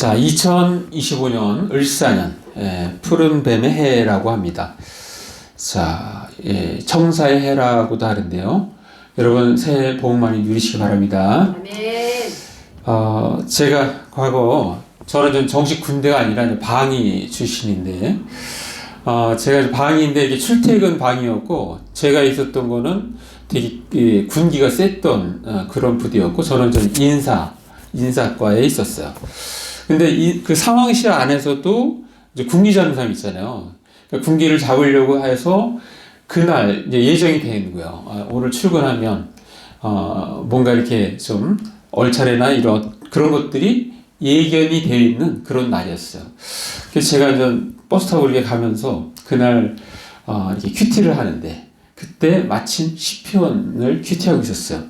자, 2025년 을사년 푸른 뱀의 해라고 합니다. 자, 청사의 해라고도 하는데요. 여러분 새해 복 많이 누리시기 바랍니다. 아멘. 제가 과거 저는 좀 정식 군대가 아니라 이제 방위 출신인데, 제가 방위인데 이게 출퇴근 방위였고, 제가 있었던 거는 되게 군기가 셌던 그런 부대였고, 저는 좀 인사과에 있었어요. 근데 그 상황실 안에서도 이제 군기 잡는 사람 있잖아요. 그러니까 군기를 잡으려고 해서 그날 이제 예정이 되어 있는 거예요. 오늘 출근하면 뭔가 이렇게 좀 얼차례나 이런 그런 것들이 예견이 되어 있는 그런 날이었어요. 그래서 제가 이제 버스 타고 이렇게 가면서 그날 이렇게 큐티를 하는데 그때 마침 시편을 큐티하고 있었어요.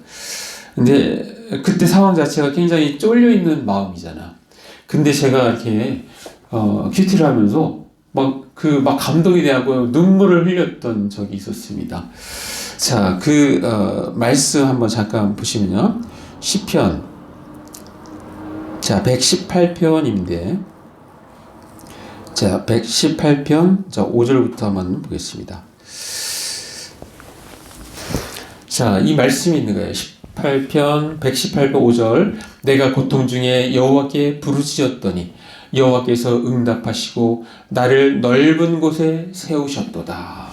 근데 그때 상황 자체가 굉장히 쫄려 있는 마음이잖아. 근데 제가 이렇게 큐티를 하면서 막 감동이 돼하고 눈물을 흘렸던 적이 있었습니다. 자, 말씀 한번 잠깐 보시면요. 시편. 자, 118편인데. 자, 118편. 자, 5절부터 한번 보겠습니다. 자, 이 말씀이 있는 거예요. 118편 5절. 내가 고통 중에 여호와께 부르짖었더니 여호와께서 응답하시고 나를 넓은 곳에 세우셨도다.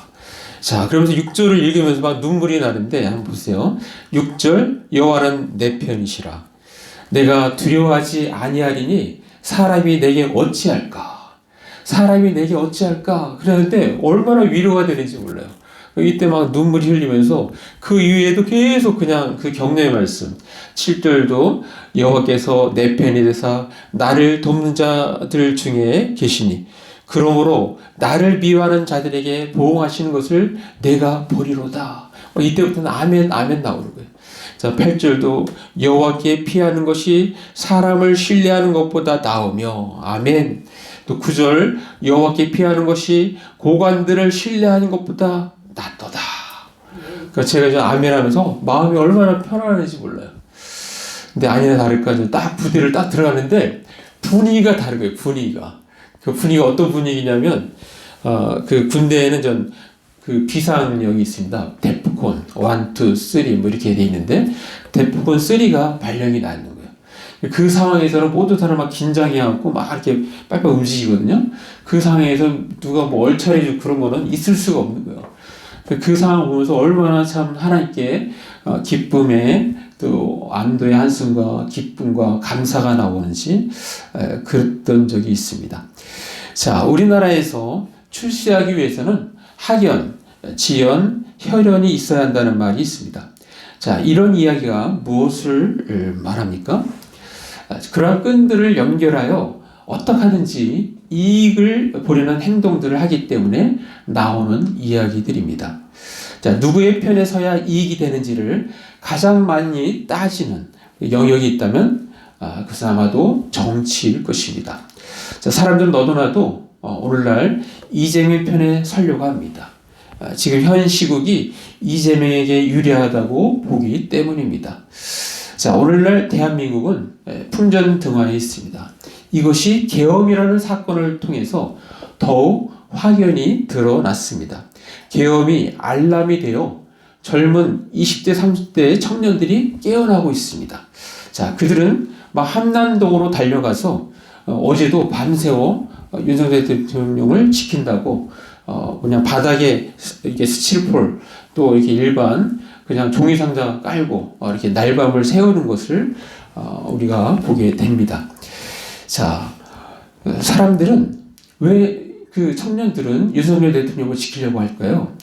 자, 그러면서 6절을 읽으면서 막 눈물이 나는데 한번 보세요. 6절 여호와는 내 편이시라. 내가 두려워하지 아니하리니 사람이 내게 어찌할까? 사람이 내게 어찌할까? 그러는데 얼마나 위로가 되는지 몰라요. 이때 막 눈물이 흘리면서 그 이후에도 계속 그냥 그 격려의 말씀 7절도 여호와께서 내 편이 되사 나를 돕는 자들 중에 계시니 그러므로 나를 미워하는 자들에게 보응하시는 것을 내가 보리로다. 이때부터는 아멘 아멘 나오는 거예요. 자, 8절도 여호와께 피하는 것이 사람을 신뢰하는 것보다 나으며 아멘. 또 9절 여호와께 피하는 것이 고관들을 신뢰하는 것보다 낫도다. 그러니까 제가 이제 아멘 하면서 마음이 얼마나 편안한지 몰라요. 근데 아니나 다를까 딱 부대를 딱 들어가는데 분위기가 다른 거예요. 그 분위기가 어떤 분위기냐면 그 군대에는 그 비상역이 있습니다. 데프콘 1, 2, 3 뭐 이렇게 돼 있는데 데프콘 3가 발령이 나 있는 거예요. 그 상황에서는 모두 다 막 긴장해갖고 막 이렇게 빨빨 움직이거든요. 그 상황에서 누가 뭐 얼차려주고 그런 거는 있을 수가 없는 거예요. 그 상황을 보면서 얼마나 참 하나님께 기쁨의 또 안도의 한숨과 기쁨과 감사가 나오는지 그랬던 적이 있습니다. 자, 우리나라에서 출세하기 위해서는 학연, 지연, 혈연이 있어야 한다는 말이 있습니다. 자, 이런 이야기가 무엇을 말합니까? 그러한 끈들을 연결하여 어떻게 하든지 이익을 보려는 행동들을 하기 때문에 나오는 이야기들입니다. 자, 누구의 편에 서야 이익이 되는지를 가장 많이 따지는 영역이 있다면 그것은 아마도 정치일 것입니다. 자, 사람들은 너도나도 오늘날 이재명 편에 서려고 합니다. 지금 현 시국이 이재명에게 유리하다고 보기 때문입니다. 자, 오늘날 대한민국은 풍전등화에 있습니다. 이것이 계엄이라는 사건을 통해서 더욱 확연히 드러났습니다. 계엄이 알람이 되어 젊은 20대, 30대 청년들이 깨어나고 있습니다. 자, 그들은 막 한남동으로 달려가서 어제도 밤새워 윤석열 대통령을 지킨다고 그냥 바닥에 이게 스티로폴 또 이렇게 일반 그냥 종이 상자 깔고 이렇게 날밤을 세우는 것을 우리가 보게 됩니다. 자, 사람들은 왜 그 청년들은 윤석열 대통령을 지키려고 할까요?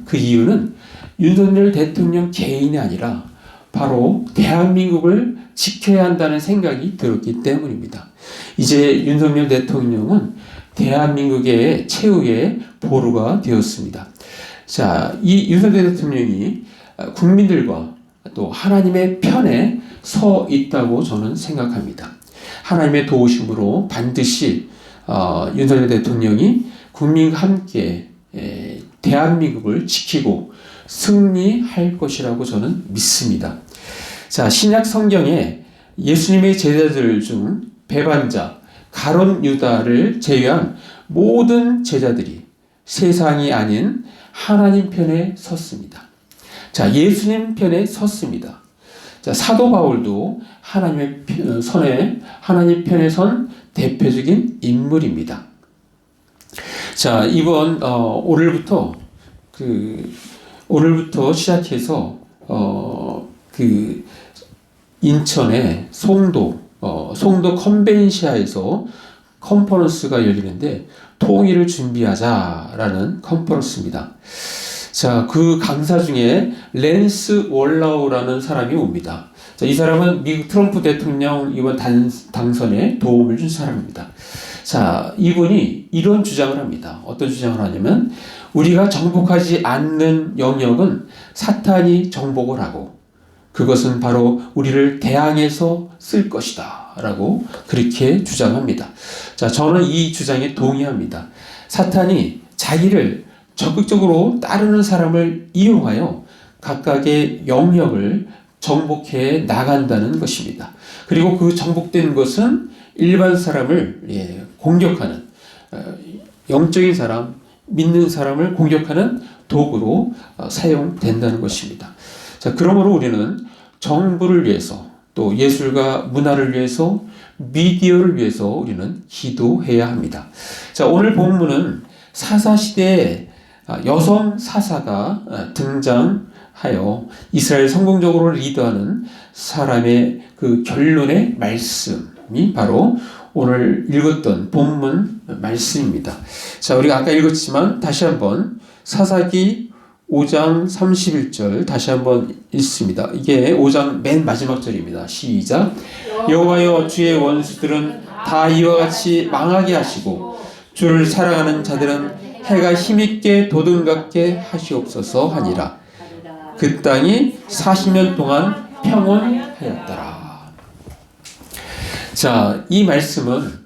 그 이유는 윤석열 대통령 개인이 아니라 바로 대한민국을 지켜야 한다는 생각이 들었기 때문입니다. 이제 윤석열 대통령은 대한민국의 최후의 보루가 되었습니다. 자, 이 윤석열 대통령이 국민들과 또 하나님의 편에 서 있다고 저는 생각합니다. 하나님의 도우심으로 반드시 윤석열 대통령이 국민과 함께 대한민국을 지키고 승리할 것이라고 저는 믿습니다. 자, 신약 성경에 예수님의 제자들 중 배반자 가룟 유다를 제외한 모든 제자들이 세상이 아닌 하나님 편에 섰습니다. 자, 예수님 편에 섰습니다. 자, 사도 바울도 하나님 편에 선 대표적인 인물입니다. 자, 이번 오늘부터 시작해서 인천의 송도 컨벤시아에서 컨퍼런스가 열리는데 통일을 준비하자라는 컨퍼런스입니다. 자, 그 강사 중에 랜스 월라우라는 사람이 옵니다. 자, 이 사람은 미국 트럼프 대통령 이번 당선에 도움을 준 사람입니다. 자, 이분이 이런 주장을 합니다. 어떤 주장을 하냐면 우리가 정복하지 않는 영역은 사탄이 정복을 하고 그것은 바로 우리를 대항해서 쓸 것이다 라고 그렇게 주장합니다. 자, 저는 이 주장에 동의합니다. 사탄이 자기를 적극적으로 따르는 사람을 이용하여 각각의 영역을 정복해 나간다는 것입니다. 그리고 그 정복된 것은 일반 사람을 공격하는 영적인 사람, 믿는 사람을 공격하는 도구로 사용된다는 것입니다. 자, 그러므로 우리는 정부를 위해서 또 예술과 문화를 위해서 미디어를 위해서 우리는 기도해야 합니다. 자, 오늘 본문은 사사시대에 여성 사사가 등장하여 이스라엘 성공적으로 리드하는 사람의 그 결론의 말씀이 바로 오늘 읽었던 본문 말씀입니다. 자, 우리가 아까 읽었지만 다시 한번 사사기 5장 31절 다시 한번 읽습니다. 이게 5장 맨 마지막 절입니다. 시작. 여호와여 주의 원수들은 다 이와 같이 망하게 하시고 주를 사랑하는 자들은 해가 힘있게 돋음같게 하시옵소서 하니라. 그 땅이 40년 동안 평온하였더라. 자, 이 말씀은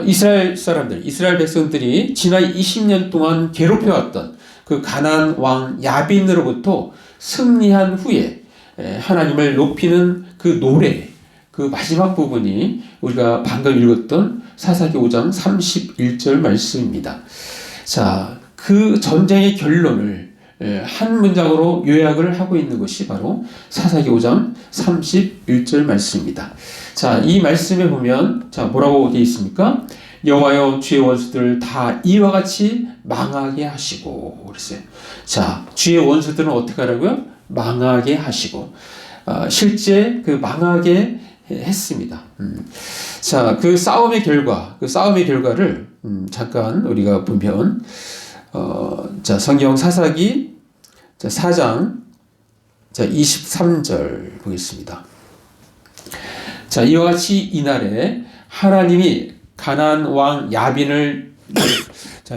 이스라엘 백성들이 지난 20년 동안 괴롭혀왔던 그 가나안 왕 야빈으로부터 승리한 후에 하나님을 높이는 그 노래, 그 마지막 부분이 우리가 방금 읽었던 사사기 5장 31절 말씀입니다. 자, 그 전쟁의 결론을 한 문장으로 요약을 하고 있는 것이 바로 사사기 5장 31절 말씀입니다. 자, 이 말씀에 보면 자, 뭐라고 되어 있습니까? 여호와여 주의 원수들을 다 이와 같이 망하게 하시고 그랬어요. 자, 주의 원수들은 어떻게 하라고요? 망하게 하시고 실제 그 망하게 했습니다. 자, 그 싸움의 결과를 잠깐 우리가 보면 자, 성경 사사기 4장 23절 보겠습니다. 자, 이와 같이 이날에 하나님이 가나안 왕 야빈을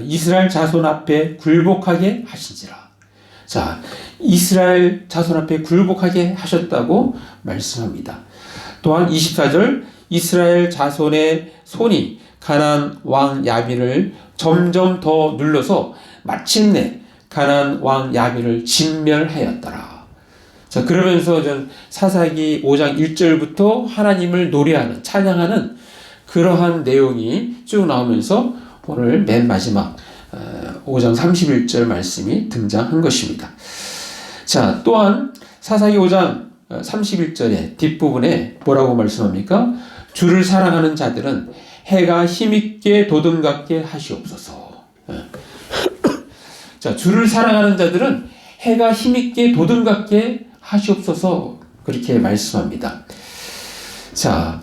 이스라엘 자손 앞에 굴복하게 하신지라. 자, 이스라엘 자손 앞에 굴복하게 하셨다고 말씀합니다. 또한 24절 이스라엘 자손의 손이 가나안 왕 야빈을 점점 더 눌러서 마침내 가나안 왕 야빈을 진멸하였더라. 자, 그러면서 사사기 5장 1절부터 하나님을 노래하는 찬양하는 그러한 내용이 쭉 나오면서 오늘 맨 마지막 5장 31절 말씀이 등장한 것입니다. 자, 또한 사사기 5장 31절의 뒷부분에 뭐라고 말씀합니까? 주를 사랑하는 자들은 해가 힘있게 돋음같게 하시옵소서. 자, 주를 사랑하는 자들은 해가 힘있게 돋음같게 하시옵소서 그렇게 말씀합니다. 자,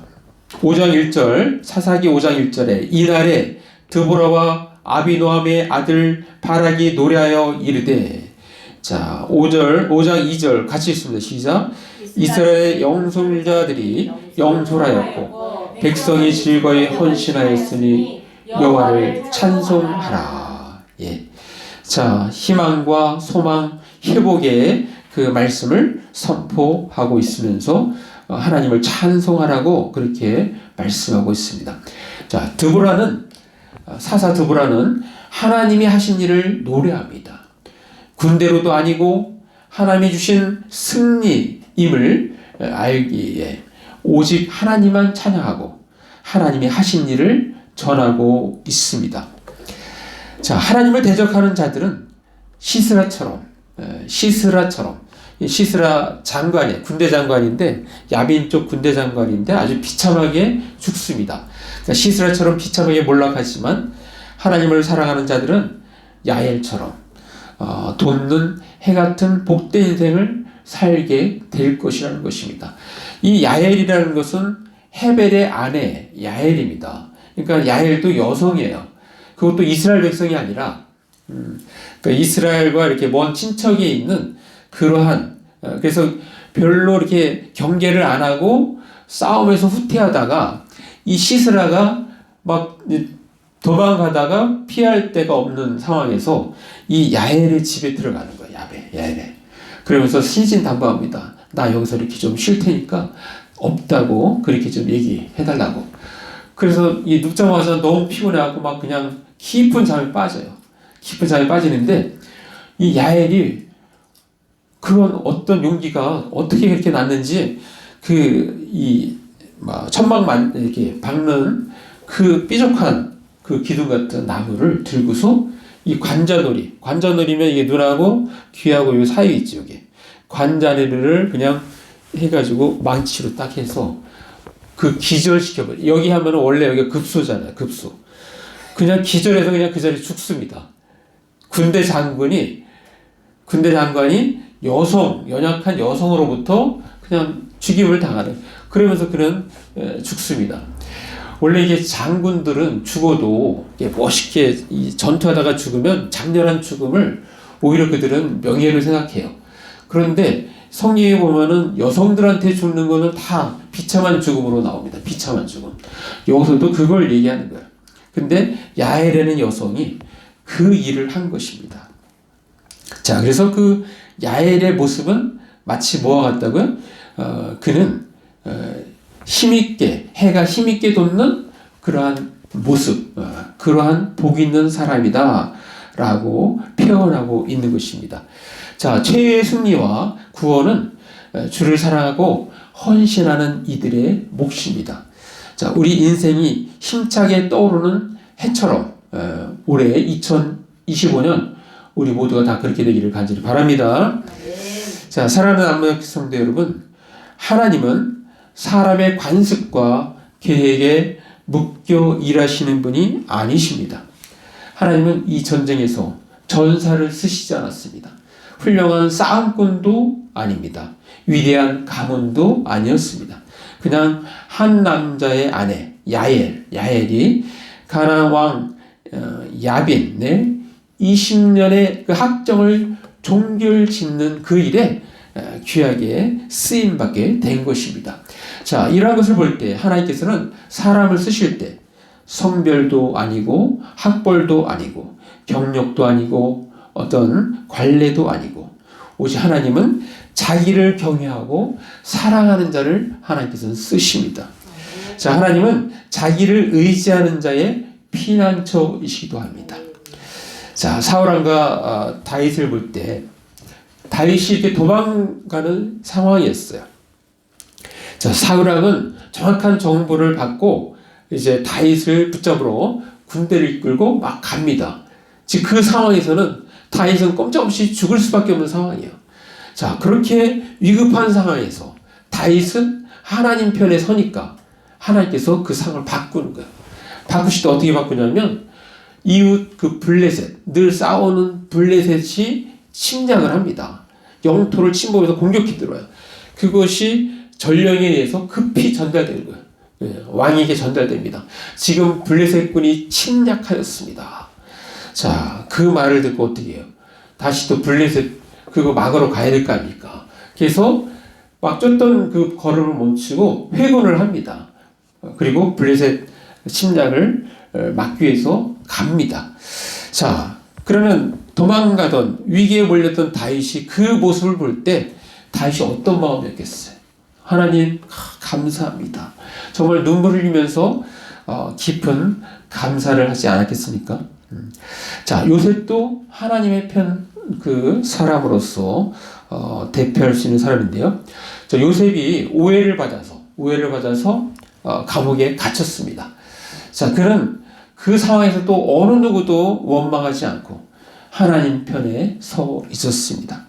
5장 1절 사사기 5장 1절에 이날에 드보라와 아비노함의 아들 바락이 노래하여 이르되 자 5장 2절 같이 읽습니다. 시작. 이스라엘의 영솔자들이 영솔하였고 백성이 즐거이 헌신하였으니 여호와를 찬송하라. 예. 자, 희망과 소망, 회복의 그 말씀을 선포하고 있으면서 하나님을 찬송하라고 그렇게 말씀하고 있습니다. 자, 사사 드보라는 하나님이 하신 일을 노래합니다. 군대로도 아니고 하나님이 주신 승리임을 알기에 오직 하나님만 찬양하고 하나님이 하신 일을 전하고 있습니다. 자, 하나님을 대적하는 자들은 시스라처럼 시스라 장관이에요. 군대 장관인데 야빈 쪽 군대 장관인데 아주 비참하게 죽습니다. 그러니까 시스라처럼 비참하게 몰락하지만 하나님을 사랑하는 자들은 야엘처럼 돋는 해 같은 복된 인생을 살게 될 것이라는 것입니다. 이 야엘이라는 것은 헤벨의 아내 야엘입니다. 그러니까 야엘도 여성이에요. 그것도 이스라엘 백성이 아니라 그러니까 이스라엘과 이렇게 먼 친척에 있는 그러한 그래서 별로 이렇게 경계를 안 하고 싸움에서 후퇴하다가 이 시스라가 막 도망가다가 피할 데가 없는 상황에서 이 야엘의 집에 들어가는 거예요. 야엘에. 그러면서 신신당부합니다. 나 여기서 이렇게 좀 쉴 테니까 없다고 그렇게 좀 얘기해달라고. 그래서 이 눕자마자 너무 피곤해갖고 막 그냥 깊은 잠에 빠져요. 깊은 잠에 빠지는데 이 야엘이 그런 어떤 용기가 어떻게 그렇게 났는지 천막만 이렇게 박는 그 삐죽한 그 기둥 같은 나무를 들고서 이 관자놀이면 이게 눈하고 귀하고 요 사이 있지 여기 관자놀이를 그냥 해가지고 망치로 딱 해서 그 기절시켜버려. 여기 하면은 원래 여기가 급소잖아요. 급소. 그냥 기절해서 그냥 그 자리에 죽습니다. 군대 장관이 연약한 여성으로부터 그냥 죽임을 당하는. 그러면서 그는 죽습니다. 원래 이게 장군들은 죽어도 멋있게 전투하다가 죽으면 장렬한 죽음을 오히려 그들은 명예를 생각해요. 그런데 성경에 보면은 여성들한테 죽는 거는 다 비참한 죽음으로 나옵니다. 비참한 죽음. 여기서도 그걸 얘기하는 거예요. 근데 야엘이라는 여성이 그 일을 한 것입니다. 자, 그래서 그 야엘의 모습은 마치 뭐와 같다고요? 그는 힘있게 해가 힘있게 돋는 그러한 모습, 그러한 복 있는 사람이다 라고 표현하고 있는 것입니다. 자, 최후의 승리와 구원은 주를 사랑하고 헌신하는 이들의 몫입니다. 자, 우리 인생이 힘차게 떠오르는 해처럼 올해 2025년 우리 모두가 다 그렇게 되기를 간절히 바랍니다. 자, 사랑하는 안목 성도 여러분, 하나님은 사람의 관습과 계획에 묶여 일하시는 분이 아니십니다. 하나님은 이 전쟁에서 전사를 쓰시지 않았습니다. 훌륭한 싸움꾼도 아닙니다. 위대한 가문도 아니었습니다. 그냥 한 남자의 아내 야엘이 가나안 왕 야빈의 20년의 그 학정을 종결짓는 그 일에 귀하게 쓰임받게 된 것입니다. 자, 이러한 것을 볼 때 하나님께서는 사람을 쓰실 때 성별도 아니고 학벌도 아니고 경력도 아니고 어떤 관례도 아니고 오직 하나님은 자기를 경외하고 사랑하는 자를 하나님께서는 쓰십니다. 자, 하나님은 자기를 의지하는 자의 피난처이시기도 합니다. 자, 사울왕과 다윗을 볼 때 다윗이 이렇게 도망가는 상황이었어요. 자, 사울왕은 정확한 정보를 받고 이제 다윗을 붙잡으러 군대를 이끌고 막 갑니다. 즉 그 상황에서는 다윗은 꼼짝없이 죽을 수밖에 없는 상황이에요. 자, 그렇게 위급한 상황에서 다윗은 하나님 편에 서니까 하나님께서 그 상황을 바꾸는 거예요. 바꾸실 때 어떻게 바꾸냐면 이웃 그 블레셋, 늘 싸우는 블레셋이 침략을 합니다. 영토를 침범해서 공격해 들어와요. 그것이 전령에 의해서 급히 전달되는 거예요. 왕에게 전달됩니다. 지금 블레셋군이 침략하였습니다. 자, 그 말을 듣고 어떻게 해요? 다시 또 블레셋 그거 막으러 가야 될 거 아닙니까? 그래서 막 쫓던 그 걸음을 멈추고 회군을 합니다. 그리고 블레셋 침략을 막기 위해서 갑니다. 자, 그러면 도망가던 위기에 몰렸던 다윗이 그 모습을 볼 때 다윗이 어떤 마음이었겠어요? 하나님 감사합니다. 정말 눈물을 흘리면서 깊은 감사를 하지 않았겠습니까? 자, 요셉도 하나님의 편 그 사람으로서 대표할 수 있는 사람인데요. 자, 요셉이 오해를 받아서 감옥에 갇혔습니다. 자, 그는 그 상황에서 또 어느 누구도 원망하지 않고 하나님 편에 서 있었습니다.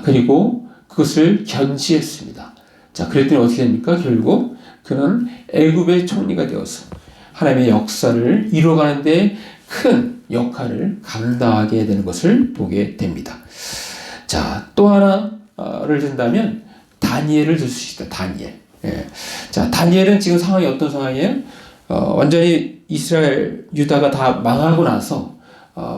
그리고 그것을 견지했습니다. 자, 그랬더니 어떻게 됩니까? 결국 그는 애굽의 총리가 되어서 하나님의 역사를 이루어가는데 큰 역할을 감당하게 되는 것을 보게 됩니다. 자, 또 하나를 든다면 다니엘을 들 수 있다. 다니엘. 예. 자, 다니엘은 지금 상황이 어떤 상황이에요? 완전히 이스라엘, 유다가 다 망하고 나서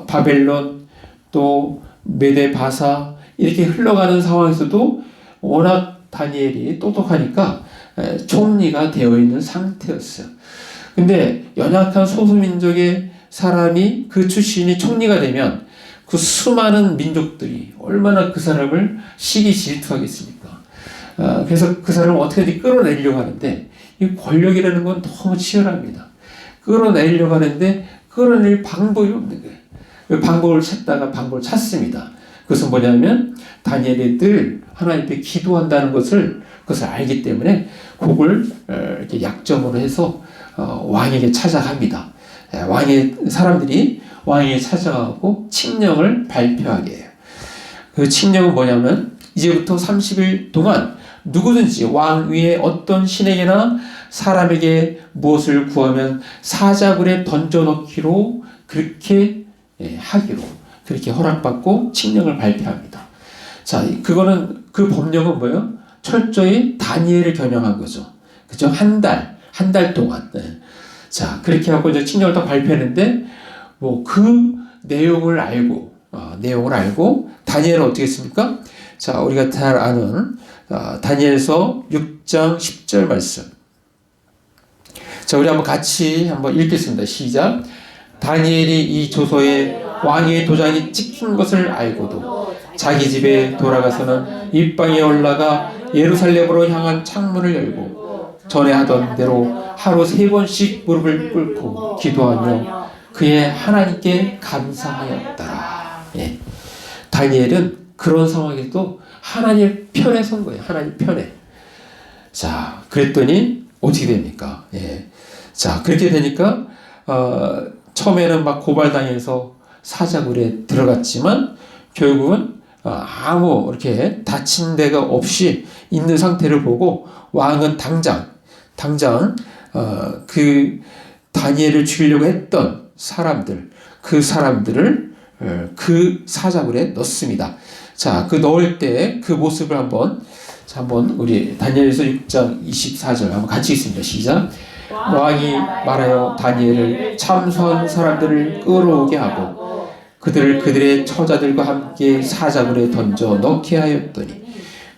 바벨론 또 메데 바사 이렇게 흘러가는 상황에서도 워낙 다니엘이 똑똑하니까 총리가 되어 있는 상태였어요. 근데 연약한 소수민족의 사람이 그 출신이 총리가 되면 그 수많은 민족들이 얼마나 그 사람을 시기 질투하겠습니까? 그래서 그 사람을 어떻게든 끌어내려고 하는데 이 권력이라는 건 너무 치열합니다. 끌어내려고 하는데 끌어낼 방법이 없는 거예요. 그 방법을 찾다가 방법을 찾습니다. 그것은 뭐냐면 다니엘이 늘 하나님 앞에 기도한다는 그것을 알기 때문에 그걸 이렇게 약점으로 해서 왕에게 찾아갑니다. 왕의 사람들이 왕에게 찾아가고 칙령을 발표하게 해요. 그 칙령은 뭐냐면 이제부터 30일 동안 누구든지 왕 위에 어떤 신에게나 사람에게 무엇을 구하면 사자굴에 던져넣기로 그렇게 하기로 그렇게 허락받고 칙령을 발표합니다. 자, 그거는 그 법령은 뭐예요? 철저히 다니엘을 겨냥한 거죠. 그죠? 한 달 동안. 자, 그렇게 하고 이제 칙령을 딱 발표했는데 뭐 그 내용을 알고 다니엘은 어떻게 했습니까? 자, 우리가 잘 아는 다니엘서 6장 10절 말씀. 자, 우리 한번 같이 한번 읽겠습니다. 시작. 다니엘이 이 조서에 왕의 도장이 찍힌 것을 알고도 자기 집에 돌아가서는 입방에 올라가 예루살렘으로 향한 창문을 열고 전에 하던 대로 하루 3번씩 무릎을 꿇고 기도하며 그의 하나님께 감사하였더라. 예. 다니엘은 그런 상황에도 하나님 편에 선 거예요. 하나님 편에. 자, 그랬더니 어떻게 됩니까? 예. 자, 그렇게 되니까 처음에는 막 고발당해서 사자굴에 들어갔지만 결국은 아무 이렇게 다친 데가 없이 있는 상태를 보고 왕은 당장 그 다니엘을 죽이려고 했던 사람들, 그 사람들을 그 사자굴에 넣습니다. 자, 그 넣을 때 그 모습을 한번 우리 다니엘서 6장 24절 한번 같이 읽습니다. 시작. 왕이 말하여 다니엘을 참소한 사람들을 끌어오게 하고 그들을 그들의 처자들과 함께 사자굴에 던져 넣게 하였더니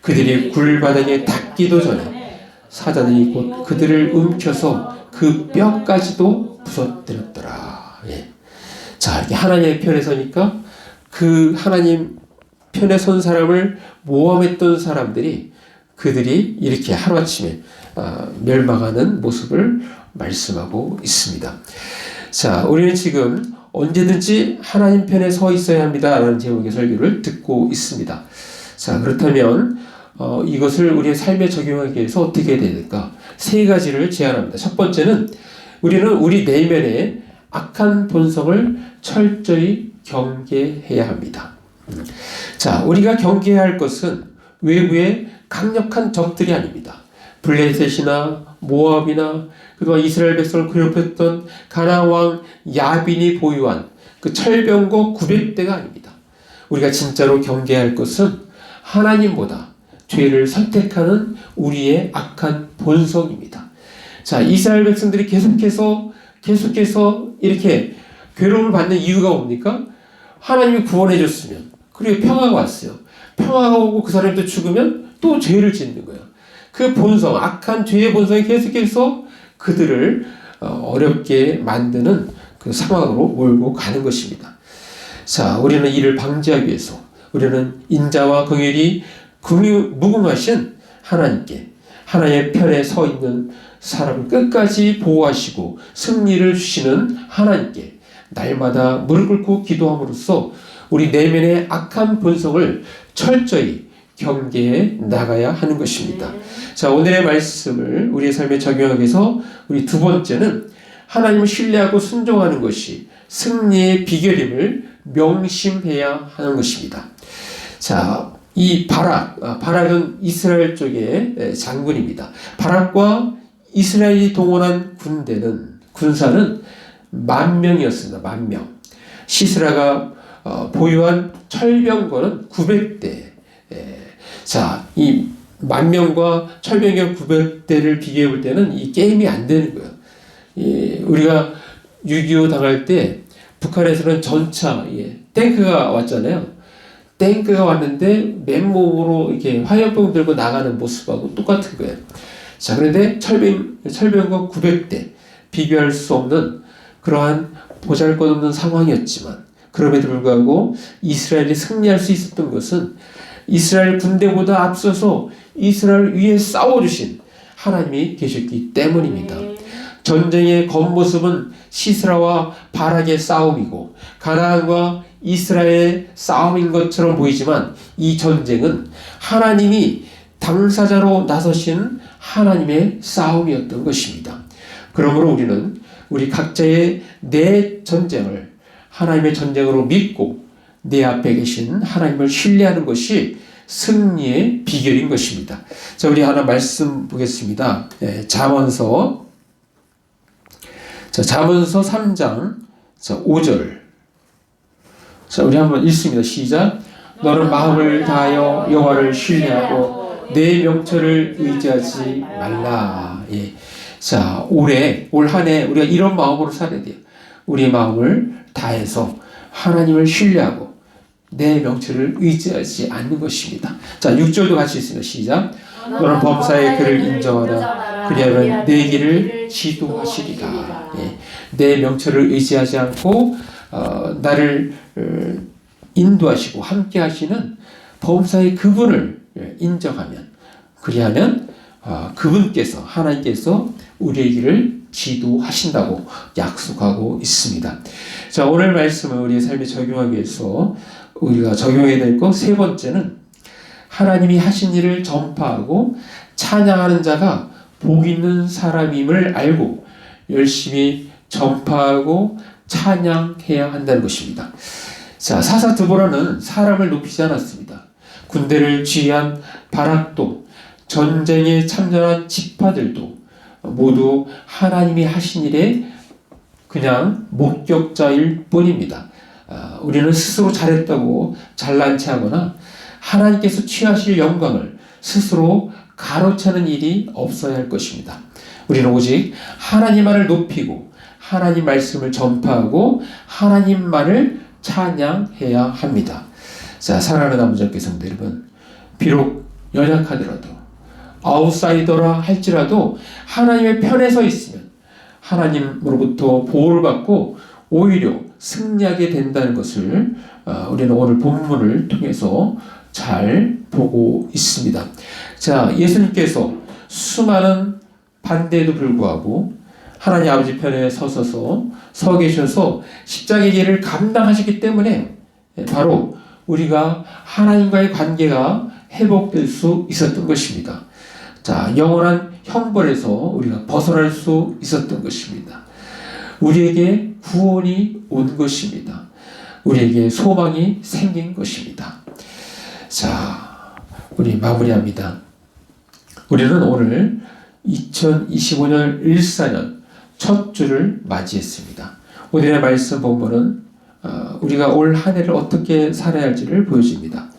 그들이 굴바닥에 닿기도 전에 사자들이 곧 그들을 움켜서 그 뼈까지도 부서뜨렸더라. 예. 자, 이렇게 하나님의 편에 서니까 그 하나님 편에 선 사람을 모함했던 사람들이 그들이 이렇게 하루아침에 멸망하는 모습을 말씀하고 있습니다. 자, 우리는 지금 언제든지 하나님 편에 서 있어야 합니다 라는 제목의 설교를 듣고 있습니다. 자, 그렇다면 이것을 우리의 삶에 적용하기 위해서 어떻게 해야 될까? 3가지를 제안합니다. 첫 번째는 우리는 우리 내면의 악한 본성을 철저히 경계해야 합니다. 자, 우리가 경계해야 할 것은 외부의 강력한 적들이 아닙니다. 블레셋이나 모압이나 그동안 이스라엘 백성을 괴롭혔던 가나안 왕 야빈이 보유한 그 철병거 900대가 아닙니다. 우리가 진짜로 경계해야 할 것은 하나님보다 죄를 선택하는 우리의 악한 본성입니다. 자, 이스라엘 백성들이 계속해서 이렇게 괴로움을 받는 이유가 뭡니까? 하나님이 구원해 줬으면 그리고 평화가 왔어요. 평화가 오고 그 사람도 죽으면 또 죄를 짓는 거예요. 그 본성, 악한 죄의 본성이 계속해서 그들을 어렵게 만드는 그 상황으로 몰고 가는 것입니다. 자, 우리는 이를 방지하기 위해서 우리는 인자와 긍휼이 무궁하신 하나님께 하나님의 편에 서 있는 사람을 끝까지 보호하시고 승리를 주시는 하나님께 날마다 무릎 꿇고 기도함으로써 우리 내면의 악한 본성을 철저히 경계해 나가야 하는 것입니다. 자, 오늘의 말씀을 우리의 삶에 적용하기 위해서 우리 두 번째는 하나님을 신뢰하고 순종하는 것이 승리의 비결임을 명심해야 하는 것입니다. 자, 이 바락은 이스라엘 쪽의 장군입니다. 바락과 이스라엘이 동원한 군사는 10,000명이었습니다. 10,000명. 시스라가 보유한 철병거는 900대. 자, 이 10,000명과 철병거 900대를 비교해 볼 때는 이 게임이 안 되는 거예요. 우리가 6.25 당할 때 북한에서는 전차, 탱크가 왔잖아요. 탱크가 왔는데 맨몸으로 이렇게 화염병 들고 나가는 모습하고 똑같은 거예요. 자, 그런데 철병거 900대 비교할 수 없는 그러한 보잘것없는 상황이었지만 그럼에도 불구하고 이스라엘이 승리할 수 있었던 것은 이스라엘 군대보다 앞서서 이스라엘 위에 싸워주신 하나님이 계셨기 때문입니다. 전쟁의 겉모습은 시스라와 바락의 싸움이고 가나안과 이스라엘의 싸움인 것처럼 보이지만 이 전쟁은 하나님이 당사자로 나서신 하나님의 싸움이었던 것입니다. 그러므로 우리는 우리 각자의 내 전쟁을 하나님의 전쟁으로 믿고 내 앞에 계신 하나님을 신뢰하는 것이 승리의 비결인 것입니다. 자, 우리 하나 말씀 보겠습니다. 잠언서 3장 5절. 자, 우리 한번 읽습니다. 시작. 너는 마음을 다하여 여호와를 신뢰하고 내 명철을 의지하지 말라. 자, 올 한 해 우리가 이런 마음으로 살아야 돼요. 우리의 마음을 다해서 하나님을 신뢰하고 내 명철을 의지하지 않는 것입니다. 자, 6절도 같이 있습니다. 시작. 너는 범사의 그를 인정하라. 그리하면 내 길을 지도하시리라. 내 명철을 의지하지 않고 나를 인도하시고 함께 하시는 범사의 그분을 인정하면 그리하면 그분께서 하나님께서 우리의 길을 지도하신다고 약속하고 있습니다. 자, 오늘 말씀을 우리의 삶에 적용하기 위해서 우리가 적용해야 될 것 세 번째는 하나님이 하신 일을 전파하고 찬양하는 자가 복 있는 사람임을 알고 열심히 전파하고 찬양해야 한다는 것입니다. 자, 사사 드보라는 사람을 높이지 않았습니다. 군대를 지휘한 바락도 전쟁에 참전한 지파들도 모두 하나님이 하신 일에 그냥 목격자일 뿐입니다. 우리는 스스로 잘했다고 잘난 체하거나 하나님께서 취하실 영광을 스스로 가로채는 일이 없어야 할 것입니다. 우리는 오직 하나님만을 높이고 하나님 말씀을 전파하고 하나님만을 찬양해야 합니다. 자, 사랑하는 남자께 성도 여러분, 비록 연약하더라도 아웃사이더라 할지라도 하나님의 편에 서 있으면 하나님으로부터 보호를 받고 오히려 승리하게 된다는 것을 우리는 오늘 본문을 통해서 잘 보고 있습니다. 자, 예수님께서 수많은 반대에도 불구하고 하나님 아버지 편에 서 계셔서 십자가의 길을 감당하시기 때문에 바로 우리가 하나님과의 관계가 회복될 수 있었던 것입니다. 자, 영원한 형벌에서 우리가 벗어날 수 있었던 것입니다. 우리에게 구원이 온 것입니다. 우리에게 소망이 생긴 것입니다. 자, 우리 마무리합니다. 우리는 오늘 2025년 일사년 첫 주를 맞이했습니다. 오늘의 말씀 본문은 우리가 올 한 해를 어떻게 살아야 할지를 보여줍니다.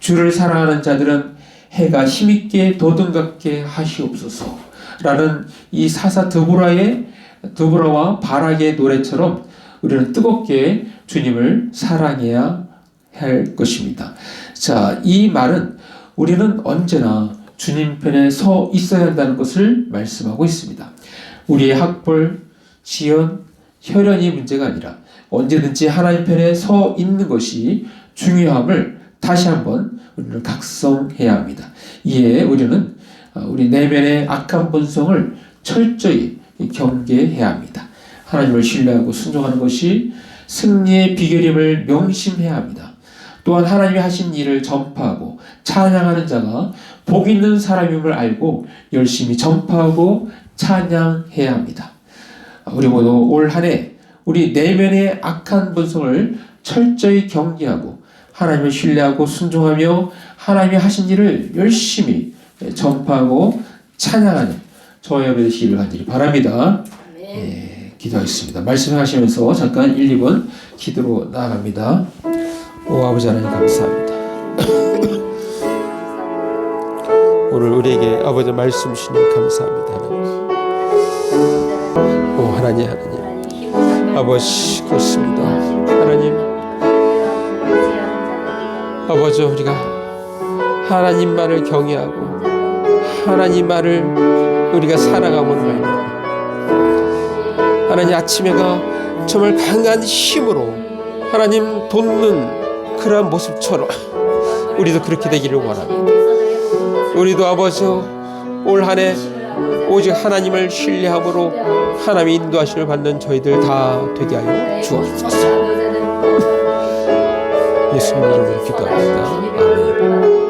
주를 사랑하는 자들은 해가 힘있게 도든갑게 하시옵소서 라는 이 사사 드보라와 바락의 노래처럼 우리는 뜨겁게 주님을 사랑해야 할 것입니다. 자, 이 말은 우리는 언제나 주님 편에 서 있어야 한다는 것을 말씀하고 있습니다. 우리의 학벌, 지연, 혈연이 문제가 아니라 언제든지 하나님 편에 서 있는 것이 중요함을 다시 한번 우리는 각성해야 합니다. 이에 우리는 우리 내면의 악한 본성을 철저히 경계해야 합니다. 하나님을 신뢰하고 순종하는 것이 승리의 비결임을 명심해야 합니다. 또한 하나님이 하신 일을 전파하고 찬양하는 자가 복 있는 사람임을 알고 열심히 전파하고 찬양해야 합니다. 우리 모두 올 한 해 우리 내면의 악한 본성을 철저히 경계하고 하나님을 신뢰하고 순종하며 하나님이 하신 일을 열심히 전파하고 찬양하는 저와 여러분이 되시기를 간절히 바랍니다. 예, 기도하겠습니다. 말씀하시면서 잠깐 1, 2분 기도로 나아갑니다. 오 아버지 하나님 감사합니다. 오늘 우리에게 아버지 말씀 주시니 감사합니다. 하나님. 오 하나님 아버지 그렇습니다. 하나님 아버지 우리가 하나님만을 경외하고 하나님 말을 우리가 살아감으로 말미암아 하나님 아침에가 정말 강한 힘으로 하나님 돋는 그러한 모습처럼 우리도 그렇게 되기를 원합니다. 우리도 아버지 올 한 해 오직 하나님을 신뢰함으로 하나님의 인도하심을 받는 저희들 다 되게 하여 주옵소서. 예수님 이름으로 기도합니다. 아멘.